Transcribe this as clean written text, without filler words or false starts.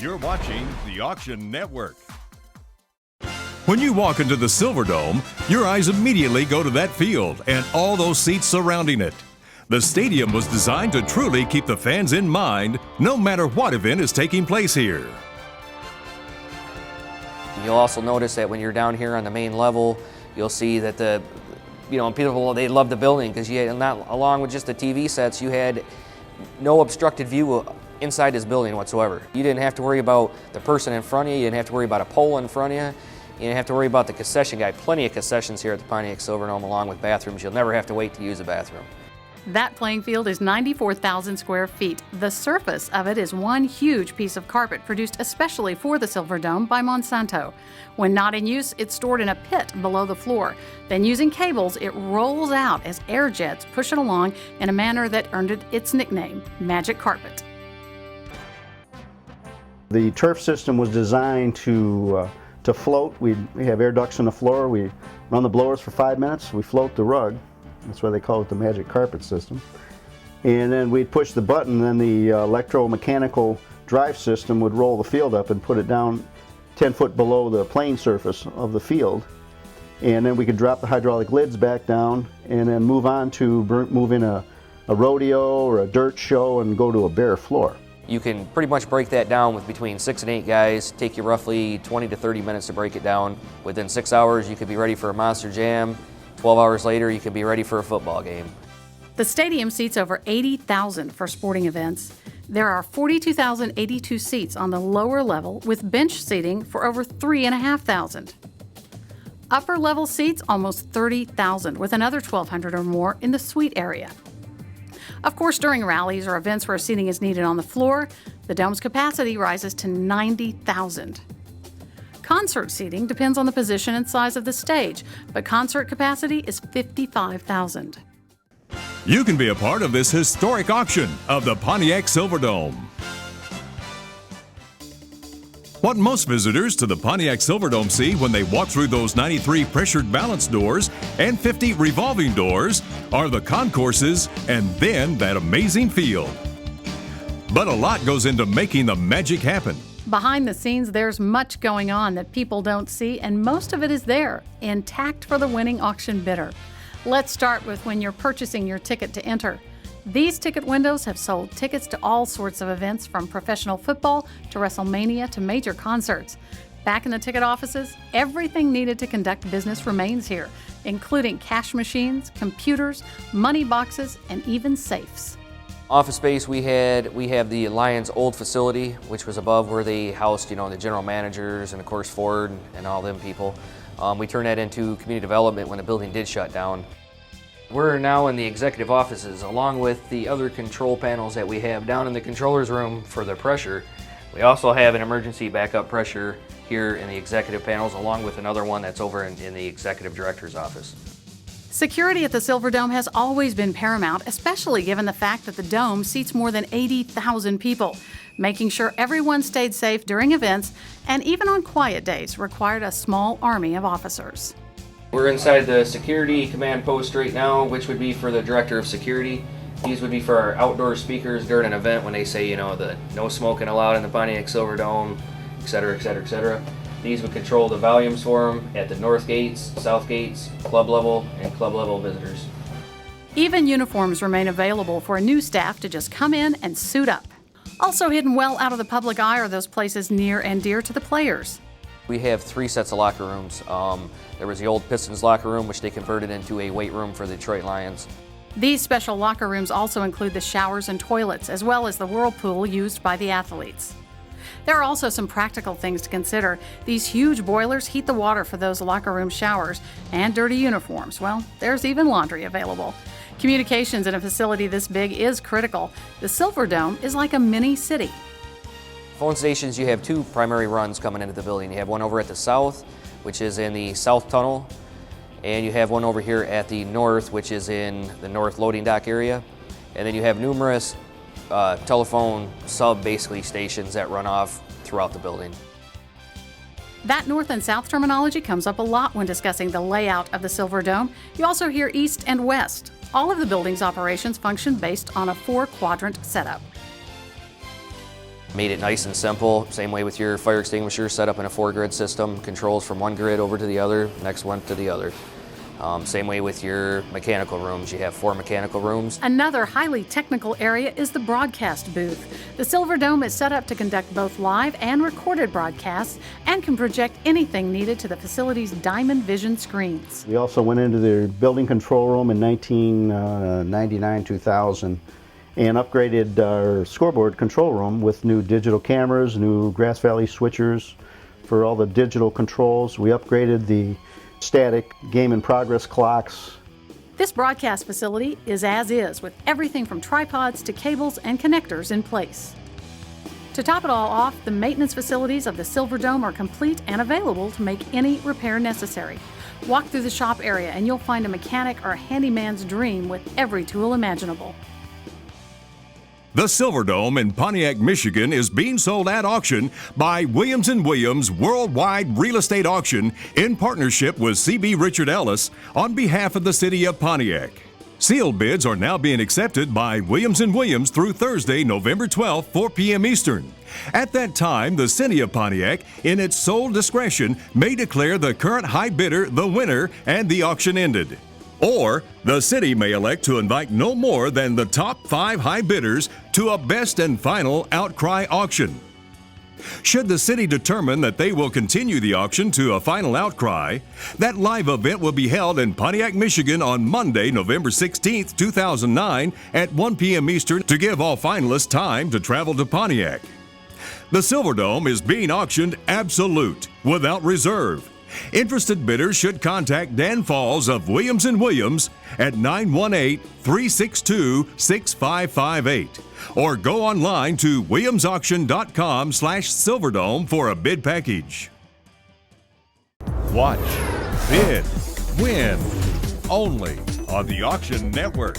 You're watching the Auction Network. When you walk into the Silverdome, your eyes immediately go to that field and all those seats surrounding it. The stadium was designed to truly keep the fans in mind, no matter what event is taking place here. You'll also notice that when you're down here on the main level, you'll see that people, they love the building because you had, not along with just the TV sets, you had no obstructed view inside this building whatsoever. You didn't have to worry about the person in front of you, you didn't have to worry about a pole in front of you, you didn't have to worry about the concession guy. Plenty of concessions here at the Pontiac Silverdome along with bathrooms. You'll never have to wait to use a bathroom. That playing field is 94,000 square feet. The surface of it is one huge piece of carpet produced especially for the Silverdome by Monsanto. When not in use, it's stored in a pit below the floor. Then using cables, it rolls out as air jets push it along in a manner that earned it its nickname, Magic Carpet. The turf system was designed to float. We have air ducts on the floor. We run the blowers for 5 minutes. We float the rug. That's why they call it the Magic Carpet system. And then we'd push the button, then the electromechanical drive system would roll the field up and put it down 10 foot below the playing surface of the field. And then we could drop the hydraulic lids back down and then move on to move in a rodeo or a dirt show and go to a bare floor. You can pretty much break that down with between 6 and 8 guys. Take you roughly 20 to 30 minutes to break it down. Within 6 hours, you could be ready for a monster jam. 12 hours later, you could be ready for a football game. The stadium seats over 80,000 for sporting events. There are 42,082 seats on the lower level with bench seating for over 3,500. Upper level seats almost 30,000 with another 1,200 or more in the suite area. Of course, during rallies or events where seating is needed on the floor, the dome's capacity rises to 90,000. Concert seating depends on the position and size of the stage, but concert capacity is 55,000. You can be a part of this historic auction of the Pontiac Silverdome. What most visitors to the Pontiac Silverdome see when they walk through those 93 pressured balance doors and 50 revolving doors are the concourses and then that amazing field. But a lot goes into making the magic happen. Behind the scenes, there's much going on that people don't see, and most of it is there, intact for the winning auction bidder. Let's start with when you're purchasing your ticket to enter. These ticket windows have sold tickets to all sorts of events, from professional football to WrestleMania to major concerts. Back in the ticket offices, everything needed to conduct business remains here, including cash machines, computers, money boxes, and even safes. Office space, we have the Lions old facility, which was above where they housed, the general managers and of course Ford and all them people. We turned that into community development when the building did shut down. We're now in the executive offices, along with the other control panels that we have down in the controller's room for the pressure. We also have an emergency backup pressure here in the executive panels, along with another one that's over in the executive director's office. Security at the Silverdome has always been paramount, especially given the fact that the dome seats more than 80,000 people. Making sure everyone stayed safe during events and even on quiet days required a small army of officers. We're inside the security command post right now, which would be for the director of security. These would be for our outdoor speakers during an event when they say, the no smoking allowed in the Pontiac Silverdome, et cetera, et cetera, et cetera. These would control the volumes for them at the north gates, south gates, club level, and club level visitors. Even uniforms remain available for a new staff to just come in and suit up. Also hidden well out of the public eye are those places near and dear to the players. We have 3 sets of locker rooms. There was the old Pistons locker room, which they converted into a weight room for the Detroit Lions. These special locker rooms also include the showers and toilets, as well as the whirlpool used by the athletes. There are also some practical things to consider. These huge boilers heat the water for those locker room showers, and dirty uniforms. Well, there's even laundry available. Communications in a facility this big is critical. The Silverdome is like a mini city. Phone stations, you have 2 primary runs coming into the building. You have one over at the south, which is in the south tunnel, and you have one over here at the north, which is in the north loading dock area. And then you have numerous telephone basically stations that run off throughout the building. That north and south terminology comes up a lot when discussing the layout of the Silverdome. You also hear east and west. All of the building's operations function based on a 4-quadrant setup. Made it nice and simple. Same way with your fire extinguisher, set up in a 4-grid system, controls from one grid over to the other, next one to the other. Same way with your mechanical rooms. You have 4 mechanical rooms. Another highly technical area is the broadcast booth. The Silverdome is set up to conduct both live and recorded broadcasts and can project anything needed to the facility's Diamond Vision screens. We also went into their building control room in 1999-2000 and upgraded our scoreboard control room with new digital cameras, new Grass Valley switchers for all the digital controls. We upgraded the static game in progress clocks. This broadcast facility is as is, with everything from tripods to cables and connectors in place. To top it all off, the maintenance facilities of the Silverdome are complete and available to make any repair necessary. Walk through the shop area and you'll find a mechanic or a handyman's dream with every tool imaginable. The Silverdome in Pontiac, Michigan is being sold at auction by Williams & Williams Worldwide Real Estate Auction in partnership with C.B. Richard Ellis on behalf of the City of Pontiac. Sealed bids are now being accepted by Williams & Williams through Thursday, November 12, 4 p.m. Eastern. At that time, the City of Pontiac, in its sole discretion, may declare the current high bidder the winner and the auction ended. Or the city may elect to invite no more than the top 5 high bidders to a best and final outcry auction. Should the city determine that they will continue the auction to a final outcry, that live event will be held in Pontiac, Michigan on Monday, November 16, 2009 at 1 p.m. Eastern to give all finalists time to travel to Pontiac. The Silverdome is being auctioned absolute, without reserve. Interested bidders should contact Dan Falls of Williams & Williams at 918-362-6558 or go online to williamsauction.com/Silverdome for a bid package. Watch, bid, win, only on the Auction Network.